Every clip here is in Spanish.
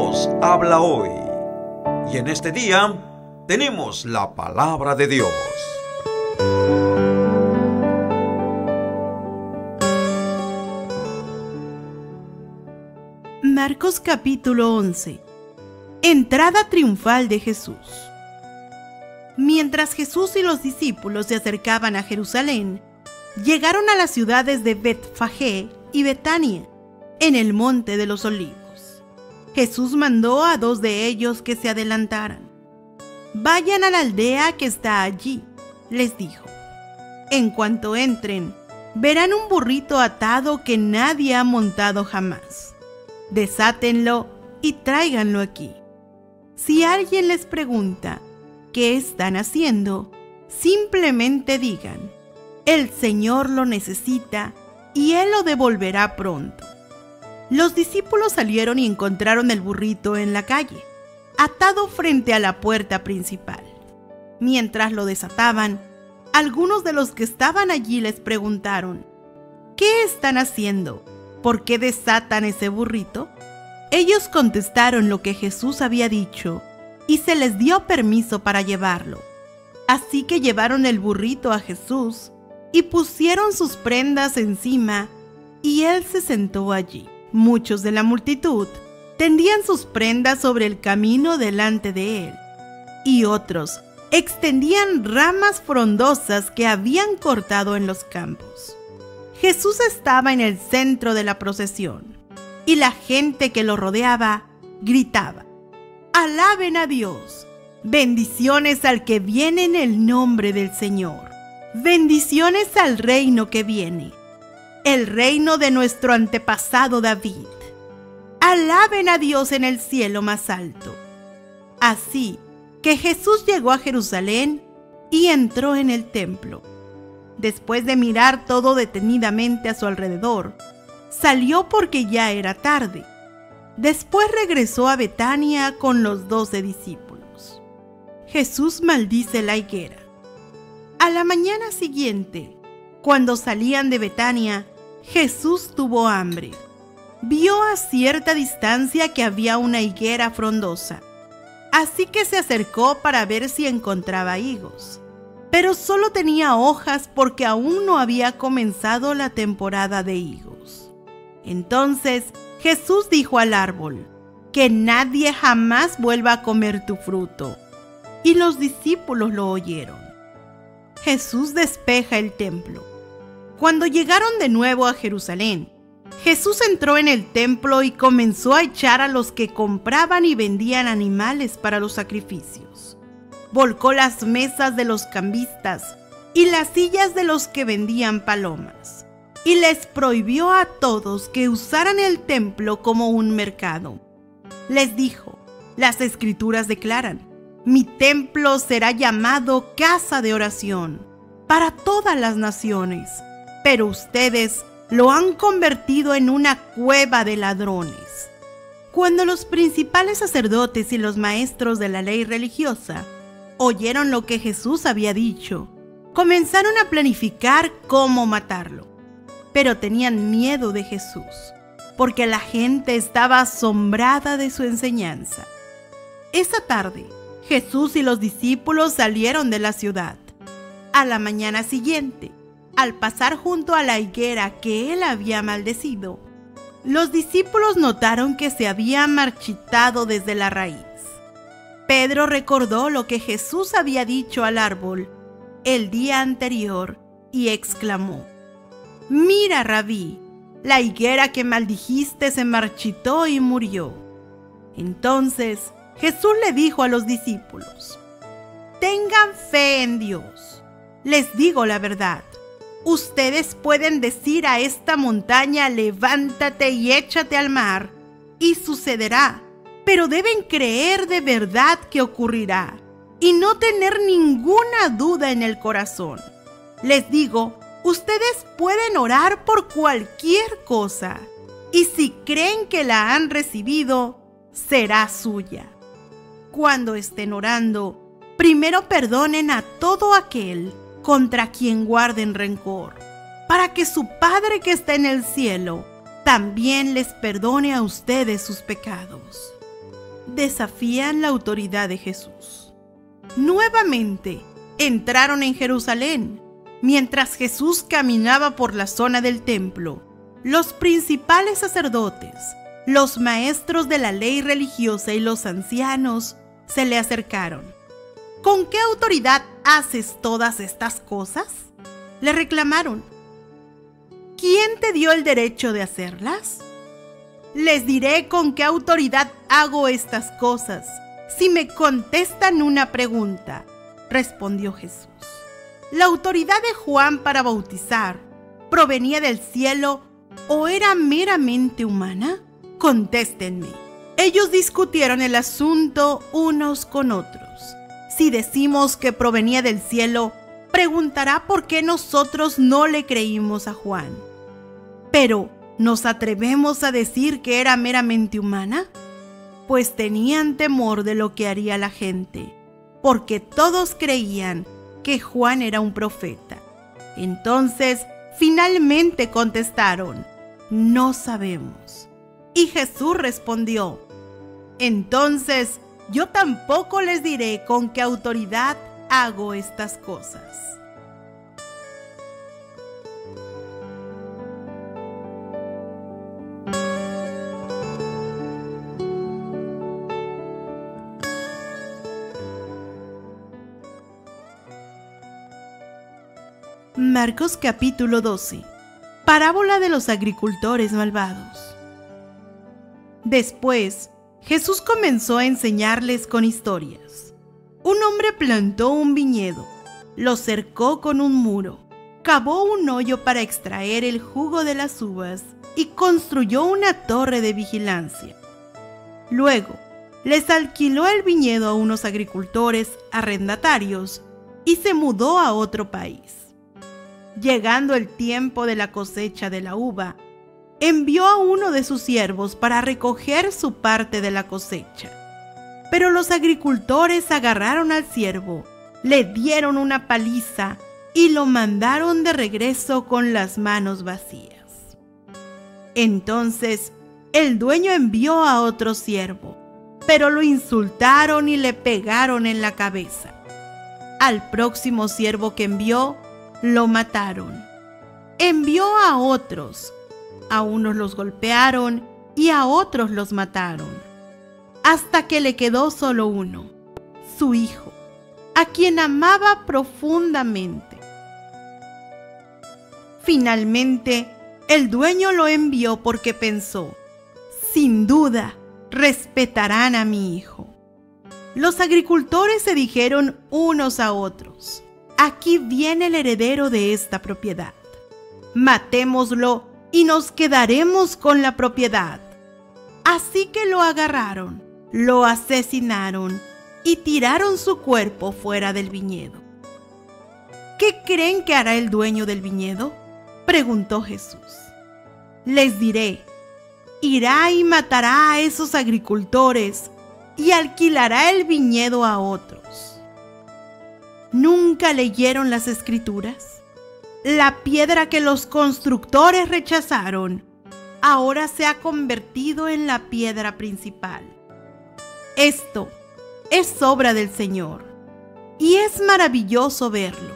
nos habla hoy. Y en este día tenemos la palabra de Dios. Marcos capítulo 11. Entrada triunfal de Jesús. Mientras Jesús y los discípulos se acercaban a Jerusalén, llegaron a las ciudades de Betfagé y Betania, en el monte de los Olivos. Jesús mandó a 2 de ellos que se adelantaran. «Vayan a la aldea que está allí», les dijo. «En cuanto entren, verán un burrito atado que nadie ha montado jamás. Desátenlo y tráiganlo aquí. Si alguien les pregunta qué están haciendo, simplemente digan: el Señor lo necesita y Él lo devolverá pronto». Los discípulos salieron y encontraron el burrito en la calle, atado frente a la puerta principal. Mientras lo desataban, algunos de los que estaban allí les preguntaron: «¿Qué están haciendo? ¿Por qué desatan ese burrito?». Ellos contestaron lo que Jesús había dicho y se les dio permiso para llevarlo. Así que llevaron el burrito a Jesús y pusieron sus prendas encima y Él se sentó allí. Muchos de la multitud tendían sus prendas sobre el camino delante de Él y otros extendían ramas frondosas que habían cortado en los campos. Jesús estaba en el centro de la procesión y la gente que lo rodeaba gritaba: «¡Alaben a Dios! Bendiciones al que viene en el nombre del Señor. Bendiciones al reino que viene, el reino de nuestro antepasado David. Alaben a Dios en el cielo más alto». Así que Jesús llegó a Jerusalén y entró en el templo. Después de mirar todo detenidamente a su alrededor, salió porque ya era tarde. Después regresó a Betania con los 12 discípulos. Jesús maldice la higuera. A la mañana siguiente, cuando salían de Betania, Jesús tuvo hambre. Vio a cierta distancia que había una higuera frondosa, así que se acercó para ver si encontraba higos. Pero solo tenía hojas porque aún no había comenzado la temporada de higos. Entonces Jesús dijo al árbol: «Que nadie jamás vuelva a comer tu fruto». Y los discípulos lo oyeron. Jesús despeja el templo. Cuando llegaron de nuevo a Jerusalén, Jesús entró en el templo y comenzó a echar a los que compraban y vendían animales para los sacrificios. Volcó las mesas de los cambistas y las sillas de los que vendían palomas, y les prohibió a todos que usaran el templo como un mercado. Les dijo: «Las Escrituras declaran: mi templo será llamado casa de oración para todas las naciones, pero ustedes lo han convertido en una cueva de ladrones». Cuando los principales sacerdotes y los maestros de la ley religiosa oyeron lo que Jesús había dicho, comenzaron a planificar cómo matarlo. Pero tenían miedo de Jesús, porque la gente estaba asombrada de su enseñanza. Esa tarde, Jesús y los discípulos salieron de la ciudad. A la mañana siguiente, al pasar junto a la higuera que Él había maldecido, los discípulos notaron que se había marchitado desde la raíz. Pedro recordó lo que Jesús había dicho al árbol el día anterior y exclamó: «Mira, Rabí, la higuera que maldijiste se marchitó y murió». Entonces Jesús le dijo a los discípulos: «Tengan fe en Dios. Les digo la verdad. Ustedes pueden decir a esta montaña: levántate y échate al mar, y sucederá. Pero deben creer de verdad que ocurrirá y no tener ninguna duda en el corazón. Les digo, ustedes pueden orar por cualquier cosa, y si creen que la han recibido, será suya. Cuando estén orando, primero perdonen a todo aquel contra quien guarden rencor, para que su Padre que está en el cielo también les perdone a ustedes sus pecados». desafían la autoridad de Jesús. Nuevamente entraron en Jerusalén. Mientras Jesús caminaba por la zona del templo, los principales sacerdotes, los maestros de la ley religiosa y los ancianos se le acercaron. ¿Con qué autoridad haces todas estas cosas?, le reclamaron. ¿Quién te dio el derecho de hacerlas? Les diré con qué autoridad hago estas cosas, si me contestan una pregunta, respondió Jesús. ¿La autoridad de Juan para bautizar provenía del cielo o era meramente humana? Contéstenme. Ellos discutieron el asunto unos con otros. Si decimos que provenía del cielo, preguntará por qué nosotros no le creímos a Juan. Pero, ¿nos atrevemos a decir que era meramente humana? Pues tenían temor de lo que haría la gente, porque todos creían que Juan era un profeta. Entonces, finalmente contestaron: no sabemos. Y Jesús respondió: entonces, yo tampoco les diré con qué autoridad hago estas cosas. Marcos capítulo 12. Parábola de los agricultores malvados. Después, Jesús comenzó a enseñarles con historias. Un hombre plantó un viñedo, lo cercó con un muro, cavó un hoyo para extraer el jugo de las uvas y construyó una torre de vigilancia. Luego, les alquiló el viñedo a unos agricultores arrendatarios y se mudó a otro país. Llegando el tiempo de la cosecha de la uva, envió a uno de sus siervos para recoger su parte de la cosecha. Pero los agricultores agarraron al siervo, le dieron una paliza y lo mandaron de regreso con las manos vacías. Entonces el dueño envió a otro siervo, pero lo insultaron y le pegaron en la cabeza. Al próximo siervo que envió, lo mataron. Envió a otros. A unos los golpearon y a otros los mataron, hasta que le quedó solo uno, su hijo, a quien amaba profundamente. Finalmente, el dueño lo envió porque pensó: sin duda, respetarán a mi hijo. Los agricultores se dijeron unos a otros: aquí viene el heredero de esta propiedad. Matémoslo y nos quedaremos con la propiedad. Así que lo agarraron, lo asesinaron y tiraron su cuerpo fuera del viñedo. ¿Qué creen que hará el dueño del viñedo?, preguntó Jesús. Les diré: irá y matará a esos agricultores y alquilará el viñedo a otros. ¿Nunca leyeron las Escrituras? La piedra que los constructores rechazaron ahora se ha convertido en la piedra principal. Esto es obra del Señor y es maravilloso verlo.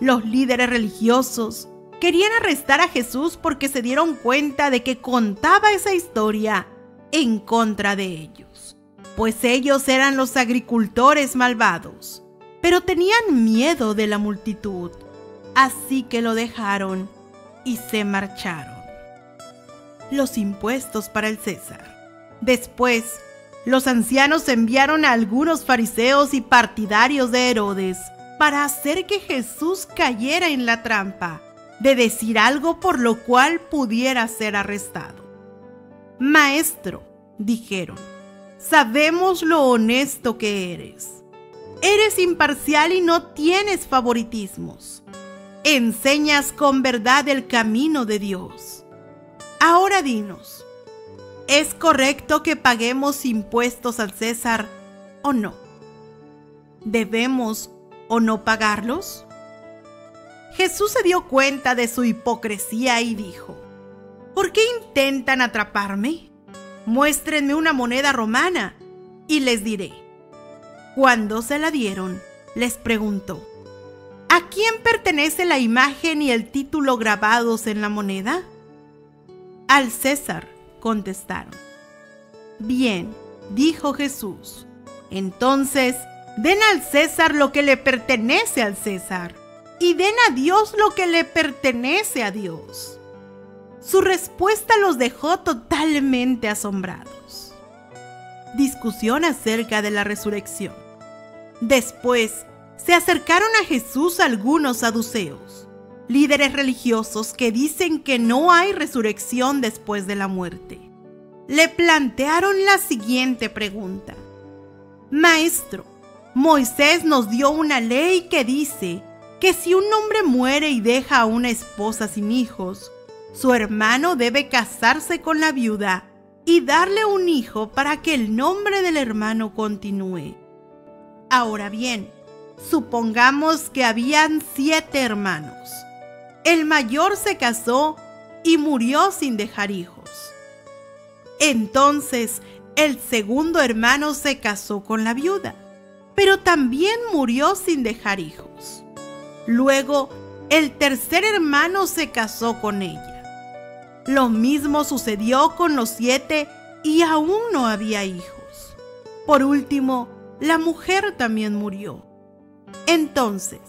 Los líderes religiosos querían arrestar a Jesús porque se dieron cuenta de que contaba esa historia en contra de ellos, pues ellos eran los agricultores malvados, pero tenían miedo de la multitud. Así que lo dejaron y se marcharon. Los impuestos para el César. Después, los ancianos enviaron a algunos fariseos y partidarios de Herodes para hacer que Jesús cayera en la trampa de decir algo por lo cual pudiera ser arrestado. Maestro, dijeron, sabemos lo honesto que eres. Eres imparcial y no tienes favoritismos. Enseñas con verdad el camino de Dios. Ahora dinos, ¿es correcto que paguemos impuestos al César o no? ¿Debemos o no pagarlos? Jesús se dio cuenta de su hipocresía y dijo: ¿por qué intentan atraparme? muéstrenme una moneda romana y les diré. Cuando se la dieron, les preguntó, ¿a quién pertenece la imagen y el título grabados en la moneda? Al César, contestaron. Bien, dijo Jesús, entonces den al César lo que le pertenece al César y den a Dios lo que le pertenece a Dios. Su respuesta los dejó totalmente asombrados. Discusión acerca de la resurrección. Después se acercaron a Jesús algunos saduceos, líderes religiosos que dicen que no hay resurrección después de la muerte. Le plantearon la siguiente pregunta. Maestro, Moisés nos dio una ley que dice que si un hombre muere y deja a una esposa sin hijos, su hermano debe casarse con la viuda y darle un hijo para que el nombre del hermano continúe. Ahora bien, supongamos que habían 7 hermanos. El mayor se casó y murió sin dejar hijos. Entonces, el segundo hermano se casó con la viuda, pero también murió sin dejar hijos. Luego, el tercer hermano se casó con ella. Lo mismo sucedió con los 7 y aún no había hijos. Por último, la mujer también murió. Entonces,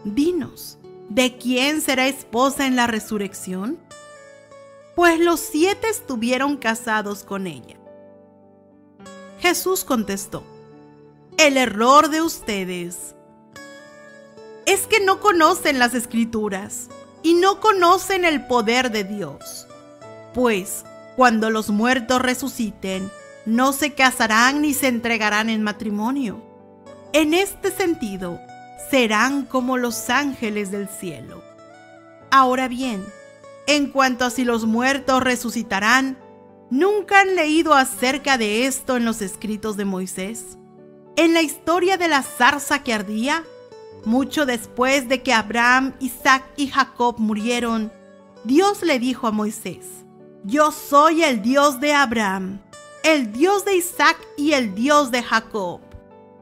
dinos, ¿de quién será esposa en la resurrección? Pues los 7 estuvieron casados con ella. Jesús contestó, el error de ustedes es que no conocen las Escrituras y no conocen el poder de Dios. Pues, cuando los muertos resuciten, no se casarán ni se entregarán en matrimonio. En este sentido, serán como los ángeles del cielo. Ahora bien, en cuanto a si los muertos resucitarán, ¿nunca han leído acerca de esto en los escritos de Moisés? En la historia de la zarza que ardía, mucho después de que Abraham, Isaac y Jacob murieron, Dios le dijo a Moisés, yo soy el Dios de Abraham, el Dios de Isaac y el Dios de Jacob.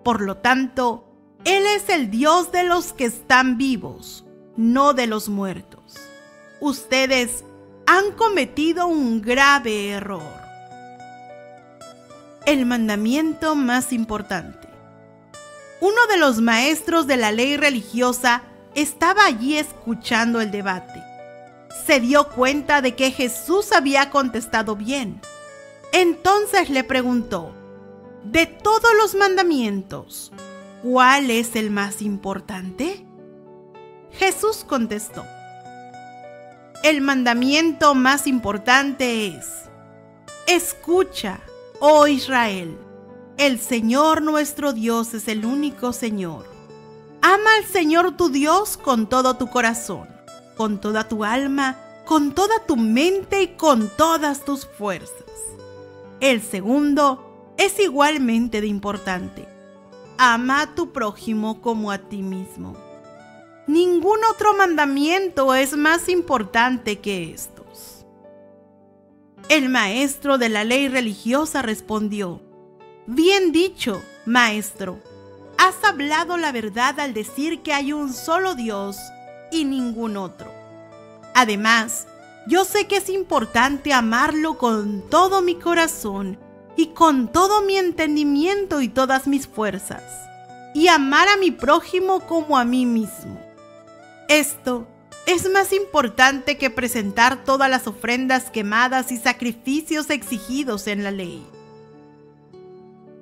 Por lo tanto, Él es el Dios de los que están vivos, no de los muertos. Ustedes han cometido un grave error. El mandamiento más importante. Uno de los maestros de la ley religiosa estaba allí escuchando el debate. Se dio cuenta de que Jesús había contestado bien. Entonces le preguntó, de todos los mandamientos, ¿cuál es el más importante? Jesús contestó, el mandamiento más importante es, escucha, oh Israel, el Señor nuestro Dios es el único Señor. Ama al Señor tu Dios con todo tu corazón, con toda tu alma, con toda tu mente y con todas tus fuerzas. El segundo es igualmente de importante. Ama a tu prójimo como a ti mismo. Ningún otro mandamiento es más importante que estos. El maestro de la ley religiosa respondió, bien dicho, maestro, has hablado la verdad al decir que hay un solo Dios y ningún otro. Además, yo sé que es importante amarlo con todo mi corazón y con todo mi entendimiento y todas mis fuerzas, y amar a mi prójimo como a mí mismo. Esto es más importante que presentar todas las ofrendas quemadas y sacrificios exigidos en la ley.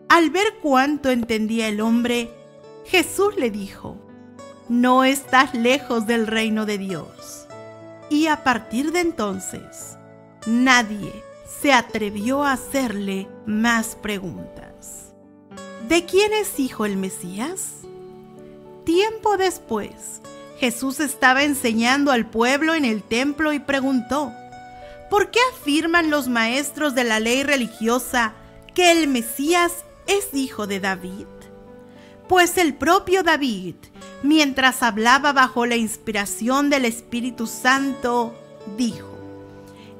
Al ver cuánto entendía el hombre, Jesús le dijo, no estás lejos del reino de Dios. Y a partir de entonces, nadie se atrevió a hacerle más preguntas. ¿De quién es hijo el Mesías? Tiempo después, Jesús estaba enseñando al pueblo en el templo y preguntó, ¿por qué afirman los maestros de la ley religiosa que el Mesías es hijo de David? Pues el propio David, mientras hablaba bajo la inspiración del Espíritu Santo, dijo,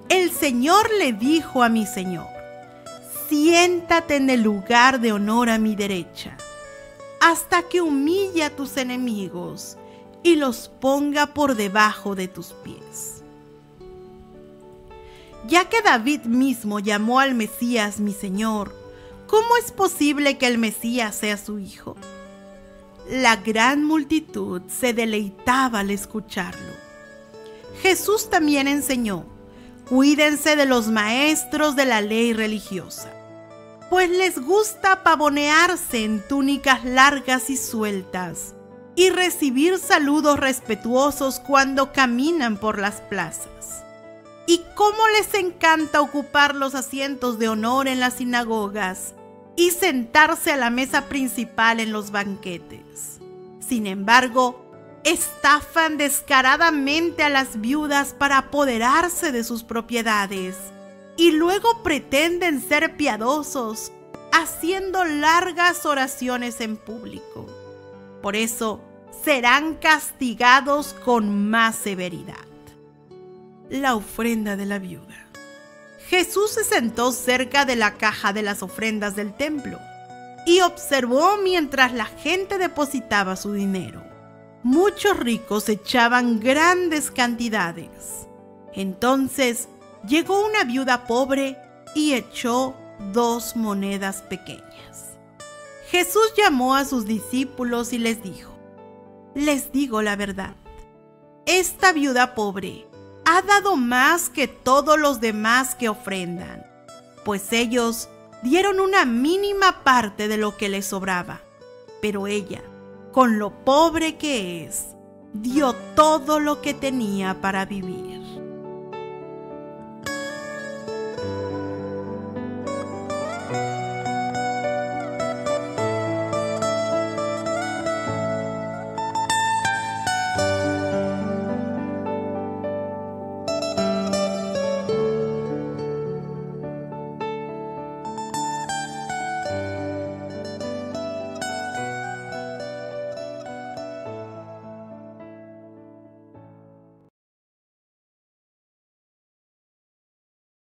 el Señor le dijo a mi Señor, siéntate en el lugar de honor a mi derecha, hasta que humille a tus enemigos y los ponga por debajo de tus pies. Ya que David mismo llamó al Mesías mi Señor, ¿cómo es posible que el Mesías sea su hijo? La gran multitud se deleitaba al escucharlo. Jesús también enseñó: cuídense de los maestros de la ley religiosa, pues les gusta pavonearse en túnicas largas y sueltas y recibir saludos respetuosos cuando caminan por las plazas. Y cómo les encanta ocupar los asientos de honor en las sinagogas y sentarse a la mesa principal en los banquetes. Sin embargo, estafan descaradamente a las viudas para apoderarse de sus propiedades y luego pretenden ser piadosos haciendo largas oraciones en público. Por eso serán castigados con más severidad. La ofrenda de la viuda. Jesús se sentó cerca de la caja de las ofrendas del templo y observó mientras la gente depositaba su dinero. Muchos ricos echaban grandes cantidades. Entonces llegó una viuda pobre y echó 2 monedas pequeñas. Jesús llamó a sus discípulos y les dijo: les digo la verdad, esta viuda pobre ha dado más que todos los demás que ofrendan, pues ellos dieron una mínima parte de lo que les sobraba, pero ella, con lo pobre que es, dio todo lo que tenía para vivir.